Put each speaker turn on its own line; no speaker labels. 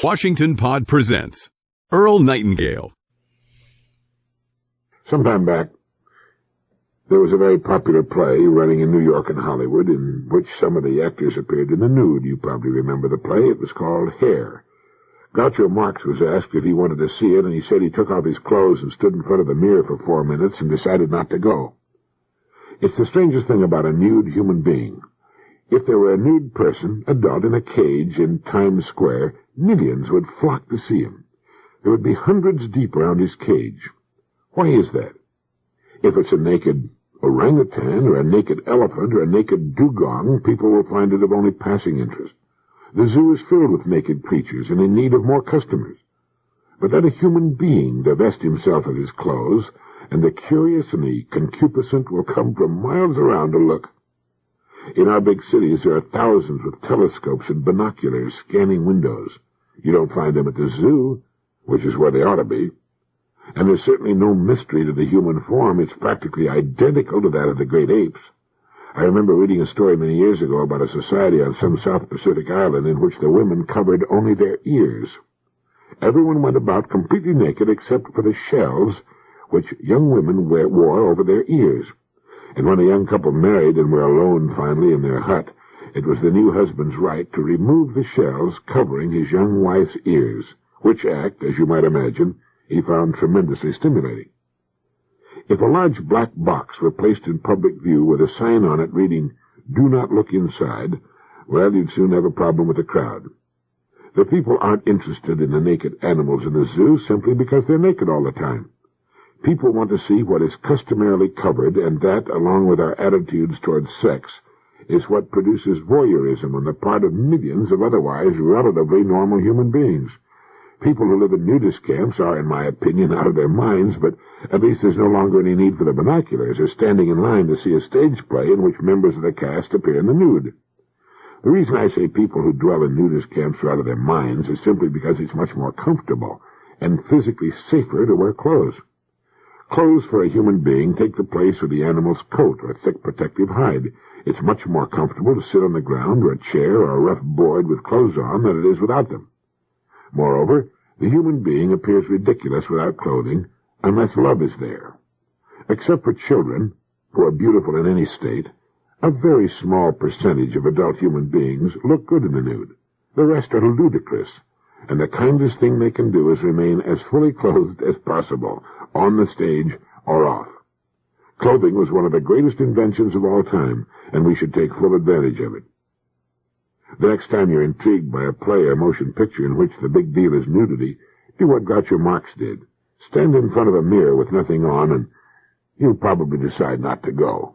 Washington Pod presents Earl Nightingale.
Some time back, there was a very popular play running in New York and Hollywood in which some of the actors appeared in the nude. You probably remember the play. It was called Hair. Groucho Marx was asked if he wanted to see it, and he said he took off his clothes and stood in front of the mirror for 4 minutes and decided not to go. It's the strangest thing about a nude human being. If there were a nude person, adult, in a cage in Times Square, millions would flock to see him. There would be hundreds deep around his cage. Why is that? If it's a naked orangutan or a naked elephant or a naked dugong, people will find it of only passing interest. The zoo is filled with naked creatures and in need of more customers. But let a human being divest himself of his clothes, and the curious and the concupiscent will come from miles around to look. In our big cities there are thousands with telescopes and binoculars scanning windows. You don't find them at the zoo, which is where they ought to be. And there's certainly no mystery to the human form. It's practically identical to that of the great apes. I remember reading a story many years ago about a society on some South Pacific island in which the women covered only their ears. Everyone went about completely naked except for the shells which young women wore over their ears. And when a young couple married and were alone finally in their hut, it was the new husband's right to remove the shells covering his young wife's ears, which act, as you might imagine, he found tremendously stimulating. If a large black box were placed in public view with a sign on it reading, "Do not look inside," well, you'd soon have a problem with the crowd. The people aren't interested in the naked animals in the zoo simply because they're naked all the time. People want to see what is customarily covered, and that, along with our attitudes towards sex, is what produces voyeurism on the part of millions of otherwise relatively normal human beings. People who live in nudist camps are, in my opinion, out of their minds, but at least there's no longer any need for the binoculars or standing in line to see a stage play in which members of the cast appear in the nude. The reason I say people who dwell in nudist camps are out of their minds is simply because it's much more comfortable and physically safer to wear clothes. Clothes for a human being take the place of the animal's coat or thick protective hide. It's much more comfortable to sit on the ground or a chair or a rough board with clothes on than it is without them. Moreover, the human being appears ridiculous without clothing unless love is there. Except for children, who are beautiful in any state, a very small percentage of adult human beings look good in the nude. The rest are ludicrous, and the kindest thing they can do is remain as fully clothed as possible, on the stage or off. Clothing was one of the greatest inventions of all time, and we should take full advantage of it. The next time you're intrigued by a play or motion picture in which the big deal is nudity, do what Groucho Marx did. Stand in front of a mirror with nothing on, and you'll probably decide not to go.